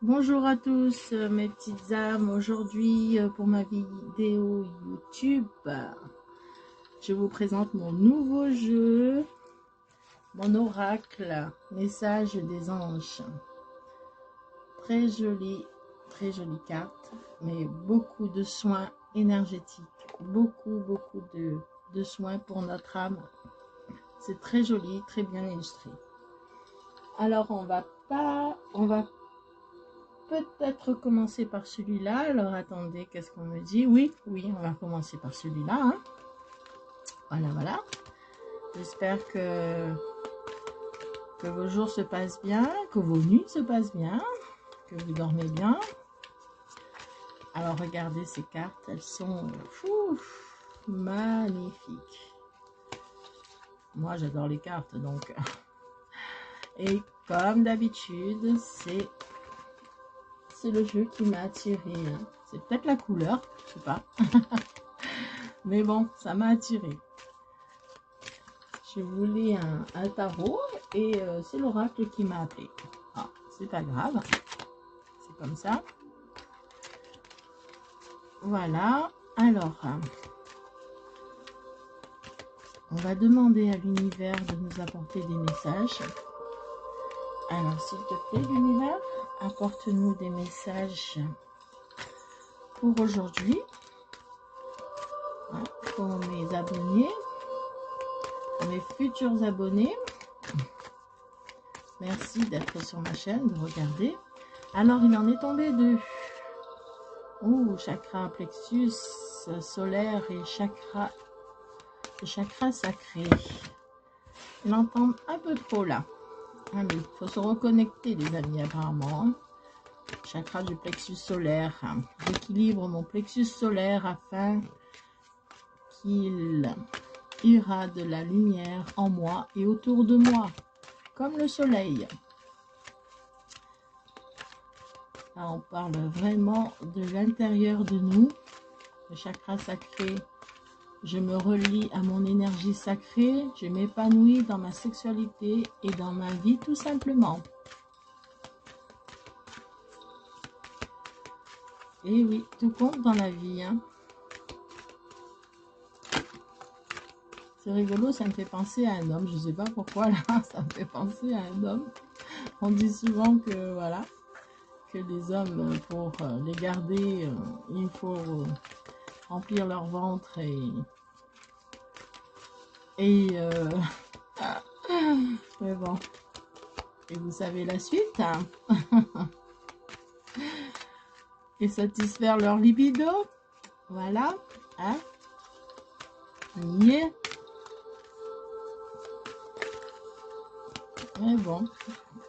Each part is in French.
Bonjour à tous mes petites âmes. Aujourd'hui pour ma vidéo YouTube, je vous présente mon nouveau jeu, mon oracle, message des anges. Très jolie carte, mais beaucoup de soins énergétiques, beaucoup de soins pour notre âme. C'est très joli, très bien illustré. Alors on va peut-être commencer par celui-là. Alors attendez, qu'est-ce qu'on me dit? Oui, on va commencer par celui-là. Hein. Voilà. J'espère que vos jours se passent bien, que vos nuits se passent bien, que vous dormez bien. Alors regardez ces cartes, elles sont magnifiques. Moi j'adore les cartes donc. Et comme d'habitude, c'est le jeu qui m'a attiré. Hein. C'est peut-être la couleur, je sais pas. Mais bon, ça m'a attiré. Je voulais un tarot et c'est l'oracle qui m'a appelé. Ah, c'est pas grave. C'est comme ça. Voilà. Alors, on va demander à l'univers de nous apporter des messages. Alors, s'il te plaît, l'univers, apporte-nous des messages pour aujourd'hui. Pour mes abonnés, pour mes futurs abonnés. Merci d'être sur ma chaîne, de regarder. Alors, il en est tombé deux. Chakra plexus solaire et chakra sacré. Il entend un peu trop là. Ah, mais il faut se reconnecter, les amis, apparemment. Hein. Chakra du plexus solaire. J'équilibre mon plexus solaire afin qu'il irrade la lumière en moi et autour de moi, comme le soleil. Là, on parle vraiment de l'intérieur de nous, le chakra sacré. Je me relie à mon énergie sacrée, je m'épanouis dans ma sexualité et dans ma vie tout simplement. Et oui, tout compte dans la vie. Hein. C'est rigolo, ça me fait penser à un homme. Je ne sais pas pourquoi là, ça me fait penser à un homme. On dit souvent que voilà, que les hommes, pour les garder, il faut remplir leur ventre et mais bon. Et vous savez la suite. Hein. Et satisfaire leur libido. Voilà. Hein. Yeah. Mais bon.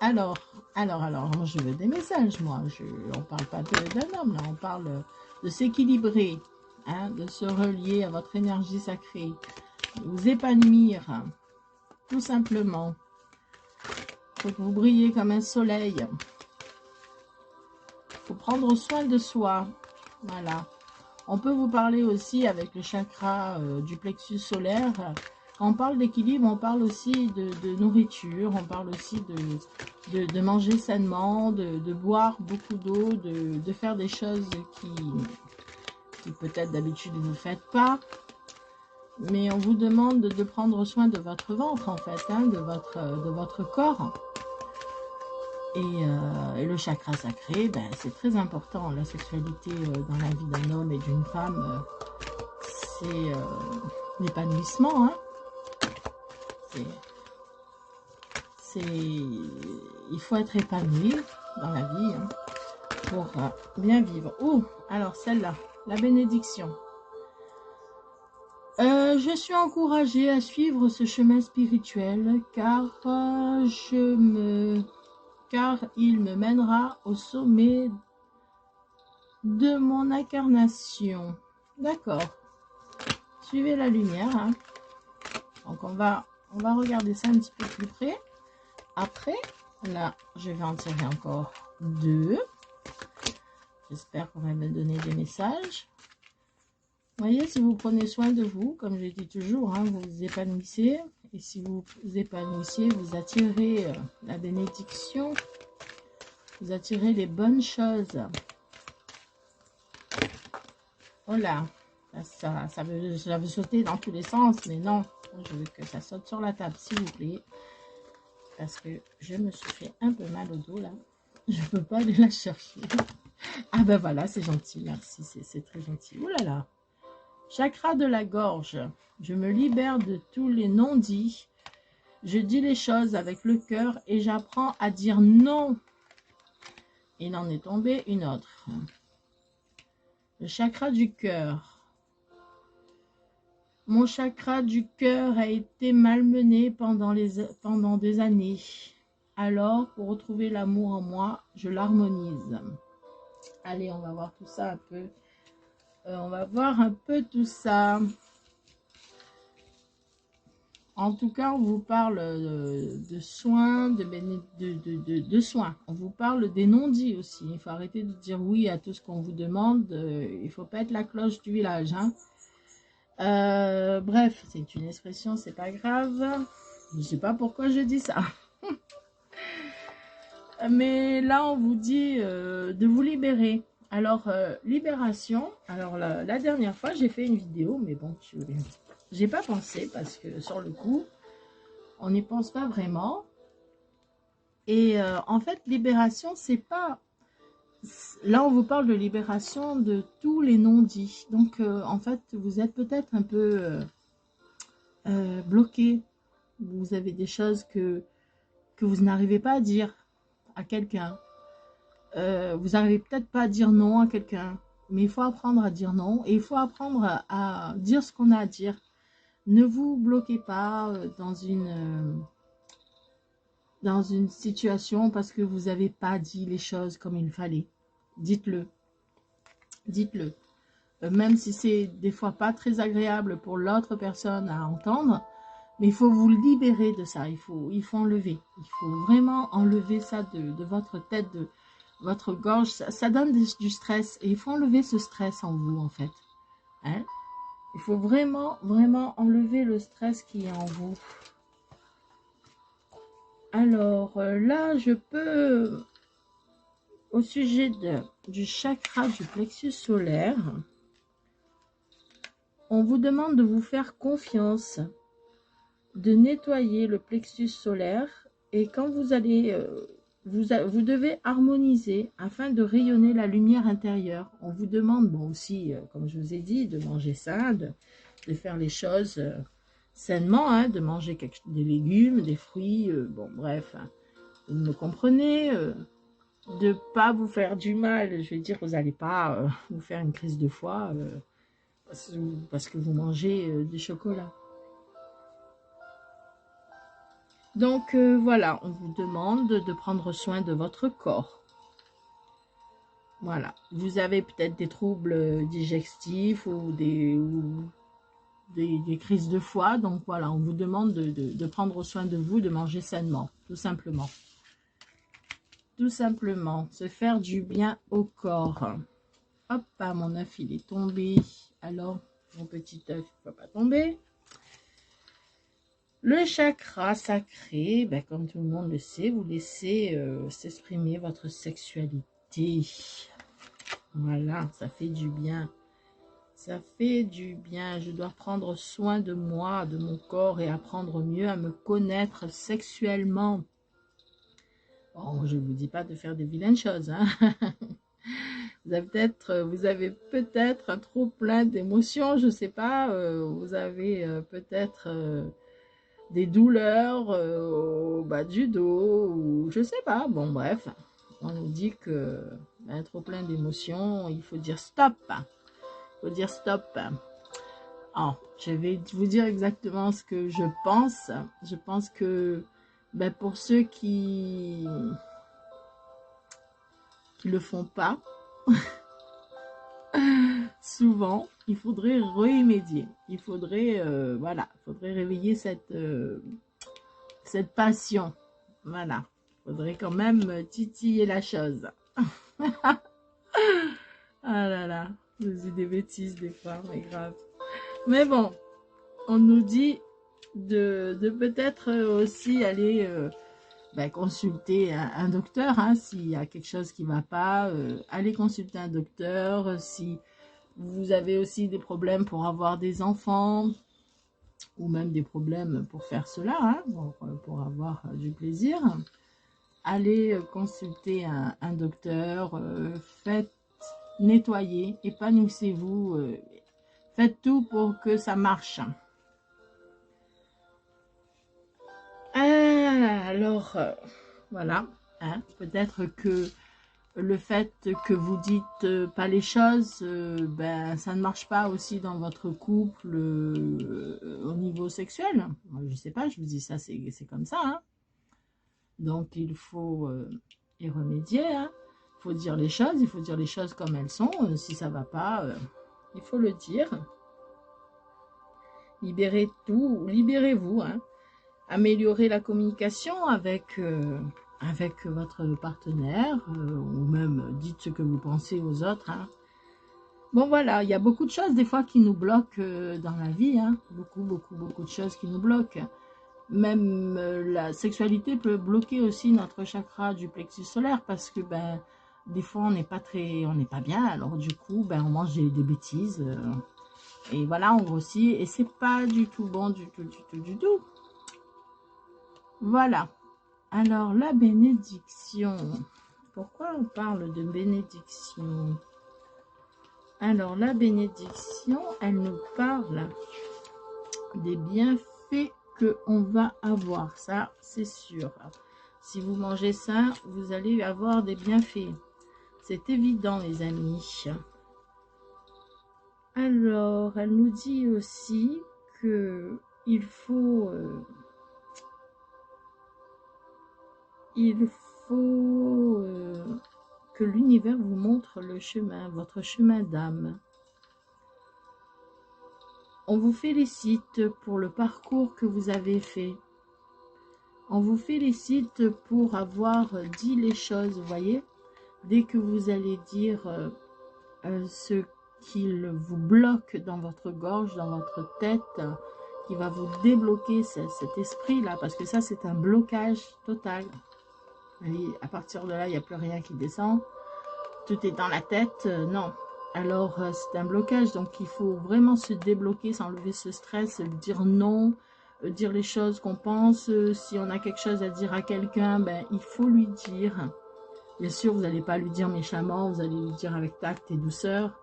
Alors, moi je veux des messages, moi. On parle pas d'un homme, là. On parle de s'équilibrer, hein, de se relier à votre énergie sacrée, de vous épanouir, tout simplement. Faut que vous brillez comme un soleil. Faut prendre soin de soi. Voilà. On peut vous parler aussi avec le chakra du plexus solaire. Quand on parle d'équilibre, on parle aussi de nourriture, on parle aussi de manger sainement, de boire beaucoup d'eau, de faire des choses qui peut-être d'habitude vous ne faites pas. Mais on vous demande de prendre soin de votre ventre en fait, hein, de votre corps. Et le chakra sacré, ben, c'est très important. La sexualité dans la vie d'un homme et d'une femme, c'est l'épanouissement. Hein. Il faut être épanoui dans la vie hein, pour bien vivre. Alors celle-là, la bénédiction. Je suis encouragée à suivre ce chemin spirituel car il me mènera au sommet de mon incarnation. D'accord. Suivez la lumière. Hein. Donc on va regarder ça un petit peu plus près. Après, là, je vais en tirer encore deux. J'espère qu'on va me donner des messages. Vous voyez, si vous prenez soin de vous, comme je dis toujours, hein, vous vous épanouissez. Et si vous vous épanouissez, vous attirez la bénédiction. Vous attirez les bonnes choses. Oh là, ça veut sauter dans tous les sens, mais non. Je veux que ça saute sur la table, s'il vous plaît. Parce que je me suis fait un peu mal au dos, là. Je ne peux pas aller la chercher. Ah ben voilà, c'est gentil, merci, c'est très gentil. Ouh là là. Chakra de la gorge. Je me libère de tous les non-dits. Je dis les choses avec le cœur et j'apprends à dire non. Il en est tombé une autre. Le chakra du cœur. Mon chakra du cœur a été malmené pendant des années. Alors, pour retrouver l'amour en moi, je l'harmonise. Allez, on va voir tout ça un peu. On va voir un peu tout ça. En tout cas, on vous parle de soins, de soins. On vous parle des non-dits aussi. Il faut arrêter de dire oui à tout ce qu'on vous demande. Il ne faut pas être la cloche du village. Hein. Bref, c'est une expression, c'est pas grave. Je ne sais pas pourquoi je dis ça. Mais là, on vous dit de vous libérer. Alors, libération. Alors, la dernière fois, j'ai fait une vidéo, mais bon, j'ai pas pensé parce que sur le coup, on n'y pense pas vraiment. Et en fait, libération, c'est pas... Là, on vous parle de libération de tous les non-dits. Donc, en fait, vous êtes peut-être un peu bloqué. Vous avez des choses que vous n'arrivez pas à dire à quelqu'un. Vous n'arrivez peut-être pas à dire non à quelqu'un. Mais il faut apprendre à dire non. Et il faut apprendre à dire ce qu'on a à dire. Ne vous bloquez pas dans une situation parce que vous n'avez pas dit les choses comme il fallait. Dites-le. Dites-le. Même si c'est des fois pas très agréable pour l'autre personne à entendre, mais il faut vous libérer de ça. Il faut enlever. Il faut vraiment enlever ça de votre tête, de votre gorge. Ça donne du stress. Et il faut enlever ce stress en vous, en fait. Hein? Il faut vraiment, vraiment enlever le stress qui est en vous. Alors, là, je peux... Au sujet du chakra du plexus solaire, on vous demande de vous faire confiance, de nettoyer le plexus solaire et quand vous allez, vous devez harmoniser afin de rayonner la lumière intérieure. On vous demande, bon aussi, comme je vous ai dit, de manger sain, de faire les choses sainement, hein, de manger des légumes, des fruits, bon bref, hein, vous me comprenez, de pas vous faire du mal, je veux dire, vous n'allez pas vous faire une crise de foie parce que vous mangez du chocolat. Donc voilà, on vous demande de prendre soin de votre corps. Voilà, vous avez peut-être des troubles digestifs ou des crises de foie, donc voilà, on vous demande de prendre soin de vous, de manger sainement, tout simplement. Tout simplement, se faire du bien au corps. Hop, ah, mon œuf, il est tombé. Alors, mon petit œuf, il ne va pas tomber. Le chakra sacré, ben, comme tout le monde le sait, vous laissez s'exprimer votre sexualité. Voilà, ça fait du bien. Ça fait du bien. Je dois prendre soin de moi, de mon corps et apprendre mieux à me connaître sexuellement. Bon, je ne vous dis pas de faire des vilaines choses, hein. Vous avez peut-être un trop plein d'émotions, je ne sais pas. Vous avez peut-être des douleurs au bas du dos, ou je ne sais pas. Bon, bref, on nous dit que trop plein d'émotions, il faut dire stop. Il faut dire stop. Alors, je vais vous dire exactement ce que je pense. Je pense que pour ceux qui le font pas, souvent, il faudrait remédier. Il faudrait, voilà, il faudrait réveiller cette passion. Voilà, il faudrait quand même titiller la chose. Ah là là, je dis des bêtises des fois, mais grave. Mais bon, on nous dit de peut-être aussi aller ben, consultez un docteur, hein, s'il y a quelque chose qui ne va pas, allez consulter un docteur. Si vous avez aussi des problèmes pour avoir des enfants, ou même des problèmes pour faire cela, hein, pour avoir du plaisir, allez consulter un docteur, faites nettoyer, épanouissez-vous, faites tout pour que ça marche. Alors, voilà, hein, peut-être que le fait que vous dites pas les choses, ben, ça ne marche pas aussi dans votre couple au niveau sexuel. Moi, je sais pas, je vous dis ça, c'est comme ça. Hein. Donc, il faut y remédier. Hein. Il faut dire les choses, il faut dire les choses comme elles sont. Si ça va pas, il faut le dire. Libérez tout, libérez-vous. Hein. Améliorez la communication avec votre partenaire, ou même dites ce que vous pensez aux autres. Hein. Bon voilà, il y a beaucoup de choses des fois qui nous bloquent dans la vie. Hein. Beaucoup de choses qui nous bloquent. Même la sexualité peut bloquer aussi notre chakra du plexus solaire parce que ben des fois on n'est pas bien. Alors du coup ben on mange des bêtises et voilà on grossit et c'est pas du tout bon du tout. Voilà. Alors la bénédiction. Pourquoi on parle de bénédiction? Alors la bénédiction, elle nous parle des bienfaits qu'on va avoir, ça c'est sûr. Si vous mangez ça, vous allez avoir des bienfaits. C'est évident les amis. Alors, elle nous dit aussi que il faut que l'univers vous montre le chemin, votre chemin d'âme. On vous félicite pour le parcours que vous avez fait. On vous félicite pour avoir dit les choses, vous voyez. Dès que vous allez dire ce qu'il vous bloque dans votre gorge, dans votre tête, qui va vous débloquer cet esprit-là, parce que ça, c'est un blocage total. Et à partir de là, il n'y a plus rien qui descend. Tout est dans la tête, non. Alors, c'est un blocage, donc il faut vraiment se débloquer, s'enlever ce stress, dire non, dire les choses qu'on pense. Si on a quelque chose à dire à quelqu'un, ben, il faut lui dire. Bien sûr, vous n'allez pas lui dire méchamment, vous allez lui dire avec tact et douceur.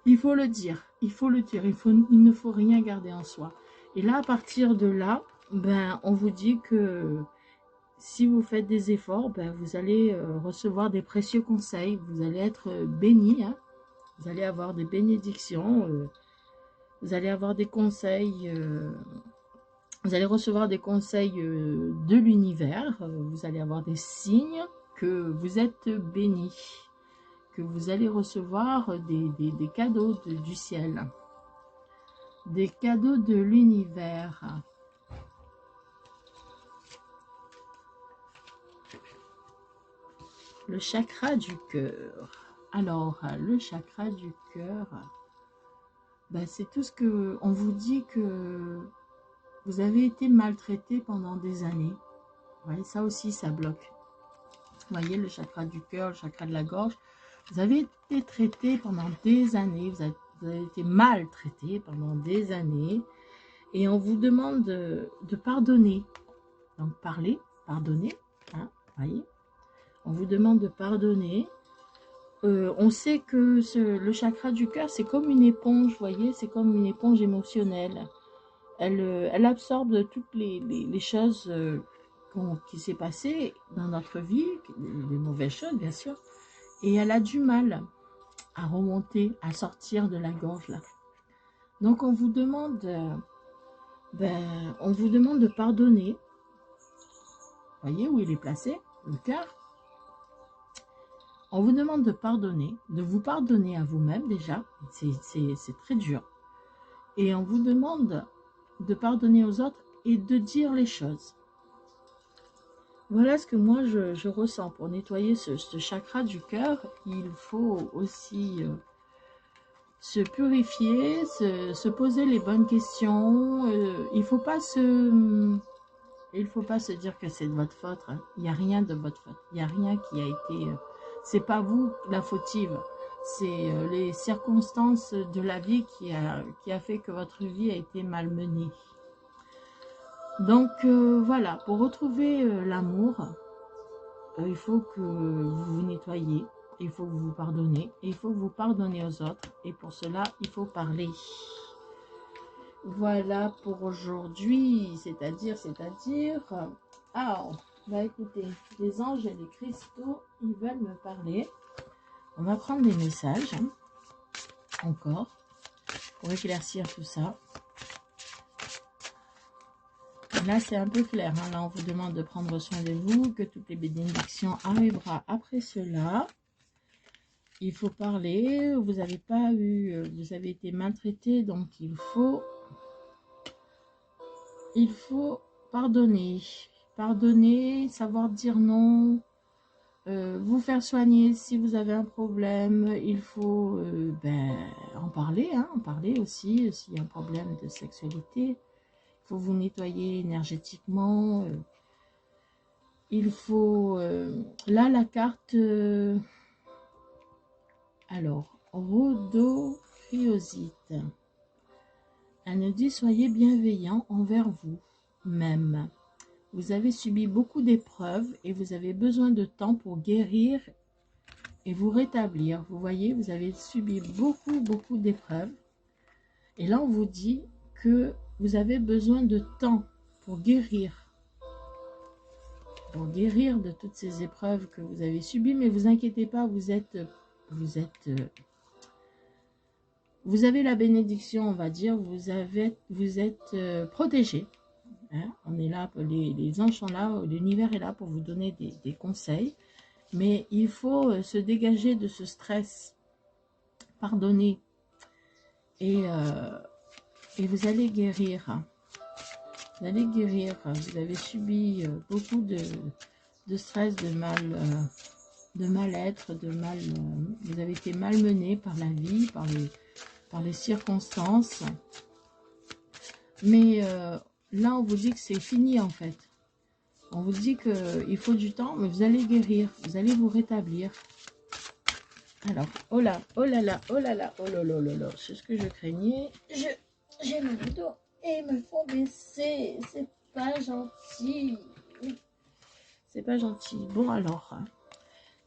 Il faut le dire, il faut le dire, il ne faut rien garder en soi. Et là, à partir de là, ben, on vous dit que si vous faites des efforts, ben, vous allez recevoir des précieux conseils, vous allez être bénis, hein. Vous allez avoir des bénédictions, vous allez avoir des conseils, vous allez recevoir des conseils de l'univers, vous allez avoir des signes que vous êtes bénis, que vous allez recevoir des cadeaux du ciel, des cadeaux de l'univers. Le chakra du cœur. Alors, le chakra du cœur, ben, c'est tout ce que on vous dit que vous avez été maltraité pendant des années. Ouais, ça aussi, ça bloque. Vous voyez, le chakra du cœur, le chakra de la gorge. Vous avez été traité pendant des années. Vous avez été maltraité pendant des années. Et on vous demande de pardonner. Donc, parler, pardonner. Hein, voyez. On vous demande de pardonner. On sait que le chakra du cœur, c'est comme une éponge, vous voyez, c'est comme une éponge émotionnelle. Elle absorbe toutes les choses qui s'est passé dans notre vie, les mauvaises choses, bien sûr. Et elle a du mal à remonter, à sortir de la gorge, là. Donc, on vous demande de pardonner. Vous voyez où il est placé, le cœur? On vous demande de pardonner, de vous pardonner à vous-même déjà, c'est très dur. Et on vous demande de pardonner aux autres et de dire les choses. Voilà ce que moi je ressens. Pour nettoyer ce chakra du cœur, il faut aussi se purifier, se poser les bonnes questions. Il ne faut pas il ne faut pas se dire que c'est de votre faute. Hein. Il n'y a rien de votre faute. Il n'y a rien qui a été... c'est pas vous la fautive. C'est les circonstances de la vie qui a fait que votre vie a été malmenée. Donc voilà, pour retrouver l'amour, il faut que vous vous nettoyiez, il faut que vous vous pardonnez, et il faut que vous pardonnez aux autres. Et pour cela, il faut parler. Voilà pour aujourd'hui, c'est-à-dire... Ah, bah écoutez, les anges et les cristaux, ils veulent me parler. On va prendre des messages, hein, encore, pour éclaircir tout ça. Là, c'est un peu clair. Hein. Là, on vous demande de prendre soin de vous, que toutes les bénédictions arriveront après cela. Il faut parler. Vous n'avez pas eu... Vous avez été maltraité, donc il faut pardonner. Pardonner, savoir dire non. Vous faire soigner si vous avez un problème. Il faut en parler. Hein, en parler aussi s'il y a un problème de sexualité. Il faut vous nettoyer énergétiquement. Il faut... là, la carte... alors, Rhodophyosite. Elle nous dit, soyez bienveillant envers vous-même. Vous avez subi beaucoup d'épreuves et vous avez besoin de temps pour guérir et vous rétablir. Vous voyez, vous avez subi beaucoup d'épreuves. Et là, on vous dit que vous avez besoin de temps pour guérir. Pour guérir de toutes ces épreuves que vous avez subies. Mais vous inquiétez pas, vous avez la bénédiction, on va dire. Vous êtes protégé. Hein, on est là, les anges sont là, l'univers est là pour vous donner des conseils. Mais il faut se dégager de ce stress. Pardonner. Et vous allez guérir. Vous allez guérir. Vous avez subi beaucoup de stress, de mal-être, vous avez été malmené par la vie, par les circonstances. Mais là, on vous dit que c'est fini en fait. On vous dit qu'il faut du temps, mais vous allez guérir, vous allez vous rétablir. Alors, oh là là, c'est ce que je craignais. J'ai mal au dos et ils me font baisser. C'est pas gentil. C'est pas gentil. Bon alors,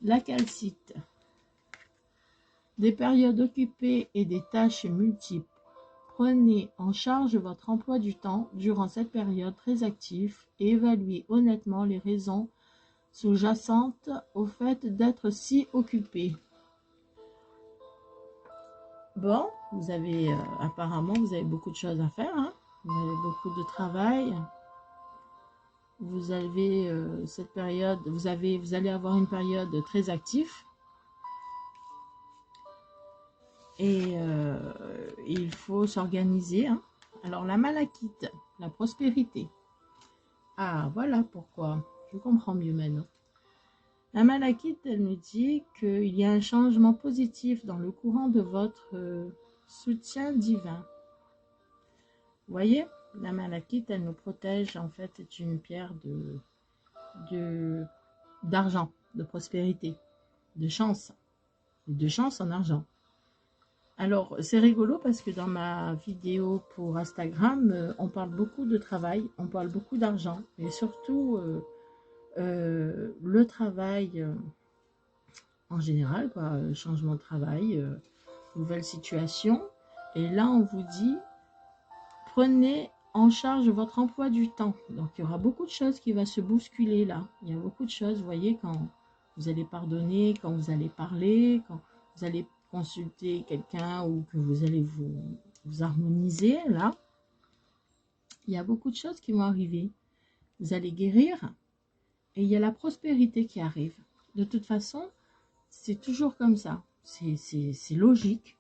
la calcite. Des périodes occupées et des tâches multiples. Prenez en charge votre emploi du temps durant cette période très active et évaluez honnêtement les raisons sous-jacentes au fait d'être si occupé. Bon, vous avez apparemment vous avez beaucoup de choses à faire, hein. Vous avez beaucoup de travail. Vous avez cette période, vous allez avoir une période très active. Et il faut s'organiser. Hein. Alors, la malachite, la prospérité. Ah, voilà pourquoi. Je comprends mieux maintenant. La malachite, elle nous dit qu'il y a un changement positif dans le courant de votre soutien divin. Vous voyez, la malachite, elle nous protège. En fait, c'est une pierre d'argent, de prospérité, de chance en argent. Alors, c'est rigolo parce que dans ma vidéo pour Instagram, on parle beaucoup de travail, on parle beaucoup d'argent, et surtout le travail en général, quoi, changement de travail, nouvelle situation. Et là, on vous dit, prenez en charge votre emploi du temps. Donc, il y aura beaucoup de choses qui vont se bousculer là. Il y a beaucoup de choses, vous voyez, quand vous allez pardonner, quand vous allez parler, quand vous allez consulter quelqu'un ou que vous allez vous harmoniser, là, il y a beaucoup de choses qui vont arriver. Vous allez guérir et il y a la prospérité qui arrive. De toute façon, c'est toujours comme ça. C'est logique.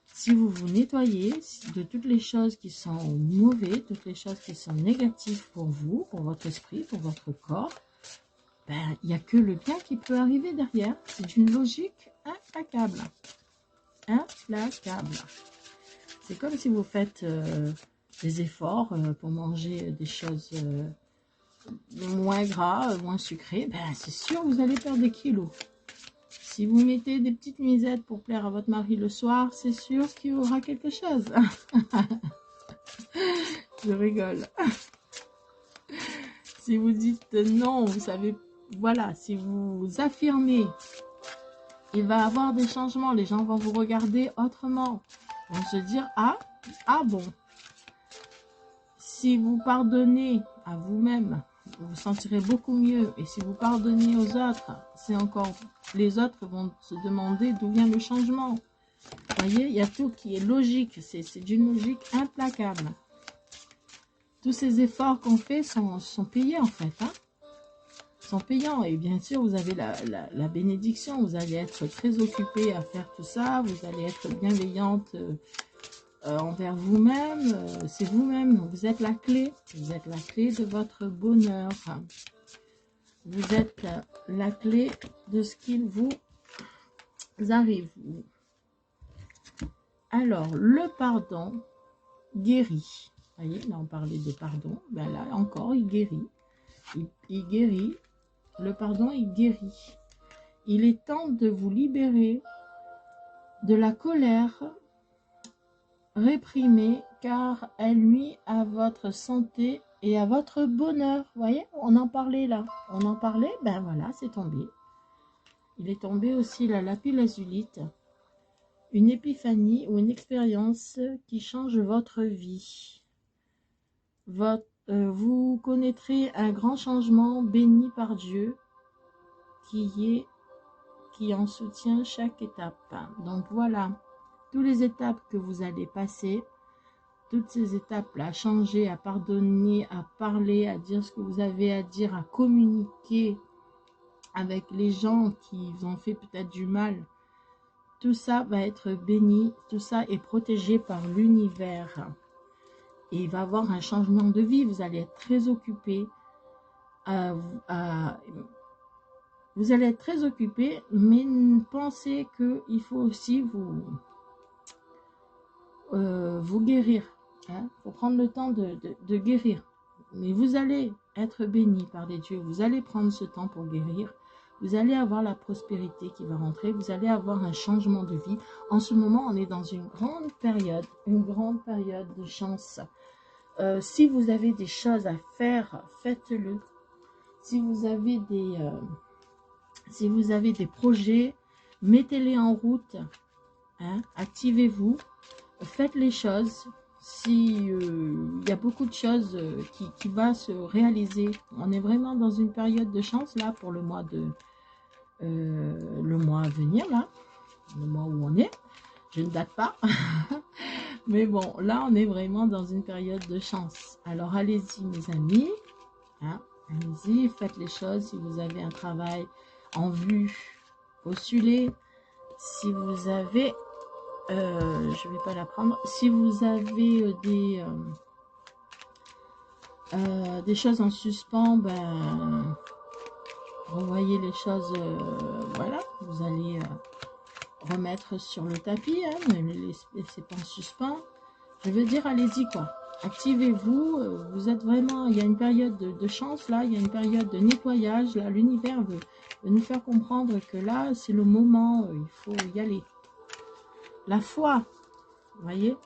Si vous vous nettoyez de toutes les choses qui sont mauvaises, toutes les choses qui sont négatives pour vous, pour votre esprit, pour votre corps, ben, il n'y a que le bien qui peut arriver derrière. C'est une logique implacable. Implacable. C'est comme si vous faites des efforts pour manger des choses moins gras, moins sucré, ben c'est sûr vous allez perdre des kilos. Si vous mettez des petites nuisettes pour plaire à votre mari le soir, c'est sûr qu'il y aura quelque chose. Je rigole. Si vous dites non, vous savez, voilà, si vous affirmez, il va y avoir des changements, les gens vont vous regarder autrement. Ils vont se dire, ah bon. Si vous pardonnez à vous-même, vous vous sentirez beaucoup mieux. Et si vous pardonnez aux autres, c'est encore... Les autres vont se demander d'où vient le changement. Vous voyez, il y a tout qui est logique. C'est d'une logique implacable. Tous ces efforts qu'on fait sont payés en fait. Hein, sont payants. Et bien sûr, vous avez la bénédiction. Vous allez être très occupé à faire tout ça. Vous allez être bienveillante envers vous-même. C'est vous-même. Vous êtes la clé. Vous êtes la clé de votre bonheur. Vous êtes la clé de ce qu'il vous arrive. Alors, le pardon guérit. Vous voyez, là on parlait de pardon. Ben là encore, il guérit. Il guérit. Le pardon, il guérit. Il est temps de vous libérer de la colère réprimée car elle nuit à votre santé et à votre bonheur. Vous voyez, on en parlait là. On en parlait, ben voilà, c'est tombé. Il est tombé aussi la lapis-lazulite. Une épiphanie ou une expérience qui change votre vie. Vous connaîtrez un grand changement béni par Dieu qui en soutient chaque étape. Donc voilà, toutes les étapes que vous allez passer, toutes ces étapes-là, à changer, à pardonner, à parler, à dire ce que vous avez à dire, à communiquer avec les gens qui vous ont fait peut-être du mal, tout ça va être béni, tout ça est protégé par l'univers. Et il va y avoir un changement de vie, vous allez être très occupé, vous allez être très occupé, mais pensez qu'il faut aussi vous guérir. Il faut prendre le temps de guérir. Mais vous allez être béni par les dieux, vous allez prendre ce temps pour guérir. Vous allez avoir la prospérité qui va rentrer, vous allez avoir un changement de vie. En ce moment, on est dans une grande période de chance. Si vous avez des choses à faire, faites-le. Si vous avez des projets, mettez-les en route. Hein, activez-vous, faites les choses. Si y a beaucoup de choses qui va se réaliser, on est vraiment dans une période de chance là pour le mois à venir là, le mois où on est. Je ne date pas, mais bon, là on est vraiment dans une période de chance. Alors allez-y mes amis, hein, allez-y, faites les choses. Si vous avez un travail en vue, postulez. Si vous avez je vais pas la prendre. Si vous avez des choses en suspens, ben revoyez les choses. Voilà, vous allez remettre sur le tapis, hein, ne les laissez pas en suspens. Je veux dire, allez-y quoi. Activez-vous. Vous êtes vraiment. Il y a une période de chance là. Il y a une période de nettoyage là. L'univers veut nous faire comprendre que là, c'est le moment. Il faut y aller. La foi. Vous voyez,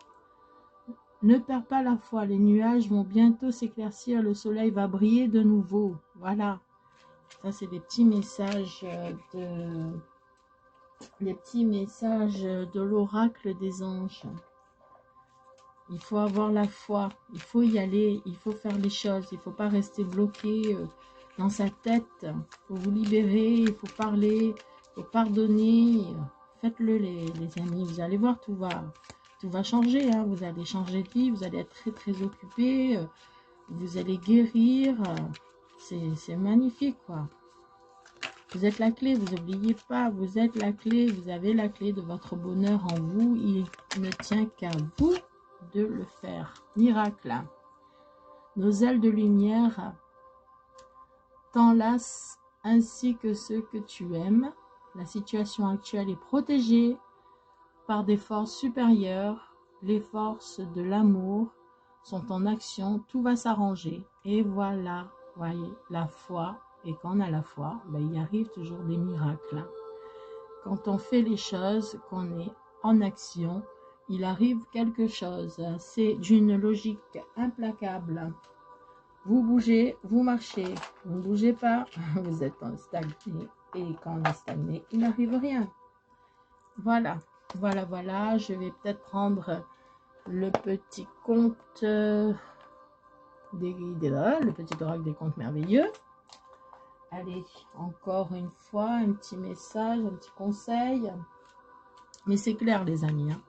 ne perds pas la foi, les nuages vont bientôt s'éclaircir, le soleil va briller de nouveau. Voilà, ça c'est des petits messages de l'oracle des anges. Il faut avoir la foi, il faut y aller, il faut faire les choses, il ne faut pas rester bloqué dans sa tête. Il faut vous libérer, il faut parler, il faut pardonner. Faites-le les amis, vous allez voir, tout va changer, hein. Vous allez changer de vie, vous allez être très très occupé, vous allez guérir, c'est magnifique quoi. Vous êtes la clé, vous n'oubliez pas, vous êtes la clé, vous avez la clé de votre bonheur en vous, il ne tient qu'à vous de le faire. Miracle, nos ailes de lumière t'enlacent ainsi que ceux que tu aimes. La situation actuelle est protégée par des forces supérieures. Les forces de l'amour sont en action, tout va s'arranger. Et voilà, voyez, la foi. Et quand on a la foi, ben, il arrive toujours des miracles. Quand on fait les choses, qu'on est en action, il arrive quelque chose. C'est d'une logique implacable. Vous bougez, vous marchez. Vous ne bougez pas, vous êtes stagné. Et quand on est stagné, il n'arrive rien. Voilà, voilà, voilà. Je vais peut-être prendre le petit conte le petit oracle des contes merveilleux. Allez, encore une fois, un petit message, un petit conseil. Mais c'est clair, les amis. Hein.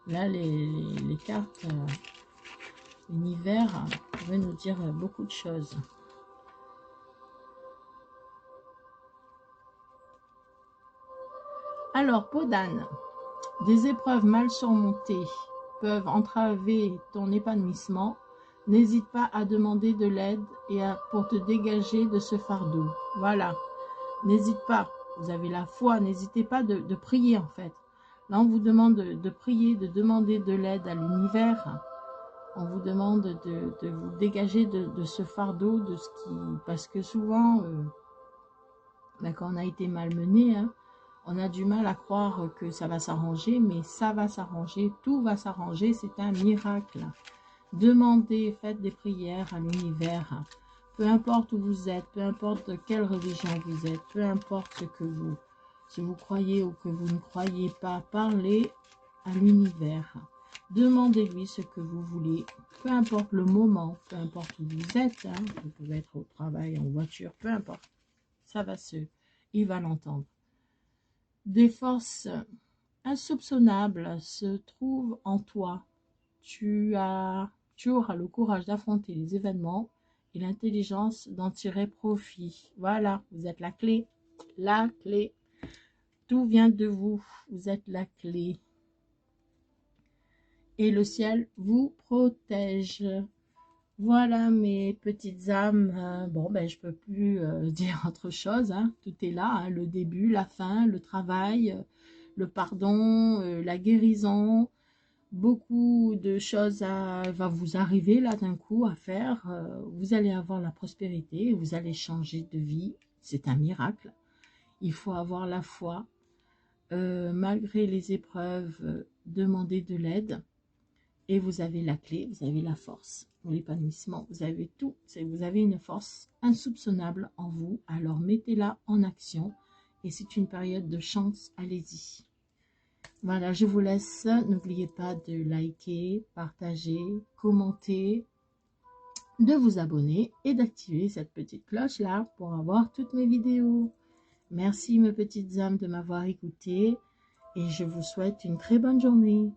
Là, les cartes, l'univers veut nous dire beaucoup de choses. Alors, peau d'âne, des épreuves mal surmontées peuvent entraver ton épanouissement. N'hésite pas à demander de l'aide pour te dégager de ce fardeau. Voilà, n'hésite pas. Vous avez la foi, n'hésitez pas de prier en fait. Là, on vous demande de prier, de demander de l'aide à l'univers. On vous demande de vous dégager de ce fardeau, de ce qui... Parce que souvent, quand on a été malmené, hein, on a du mal à croire que ça va s'arranger, mais ça va s'arranger, tout va s'arranger, c'est un miracle. Demandez, faites des prières à l'univers. Peu importe où vous êtes, peu importe de quelle religion vous êtes, peu importe ce que vous... Si vous croyez ou que vous ne croyez pas, parlez à l'univers. Demandez-lui ce que vous voulez, peu importe le moment, peu importe où vous êtes, hein, vous pouvez être au travail, en voiture, peu importe, ça va il va l'entendre. Des forces insoupçonnables se trouvent en toi. Tu auras le courage d'affronter les événements et l'intelligence d'en tirer profit. Voilà, vous êtes la clé, la clé. Tout vient de vous, vous êtes la clé. Et le ciel vous protège. Voilà mes petites âmes. Bon, ben je peux plus dire autre chose. Hein. Tout est là, hein. Le début, la fin, le travail, le pardon, la guérison. Beaucoup de choses va vous arriver là d'un coup à faire. Vous allez avoir la prospérité, vous allez changer de vie. C'est un miracle. Il faut avoir la foi. Malgré les épreuves, demandez de l'aide. Et vous avez la clé, vous avez la force, l'épanouissement, vous avez tout. Vous avez une force insoupçonnable en vous, alors mettez-la en action. Et c'est une période de chance, allez-y. Voilà, je vous laisse. N'oubliez pas de liker, partager, commenter, de vous abonner et d'activer cette petite cloche-là pour avoir toutes mes vidéos. Merci mes petites âmes de m'avoir écouté et je vous souhaite une très bonne journée.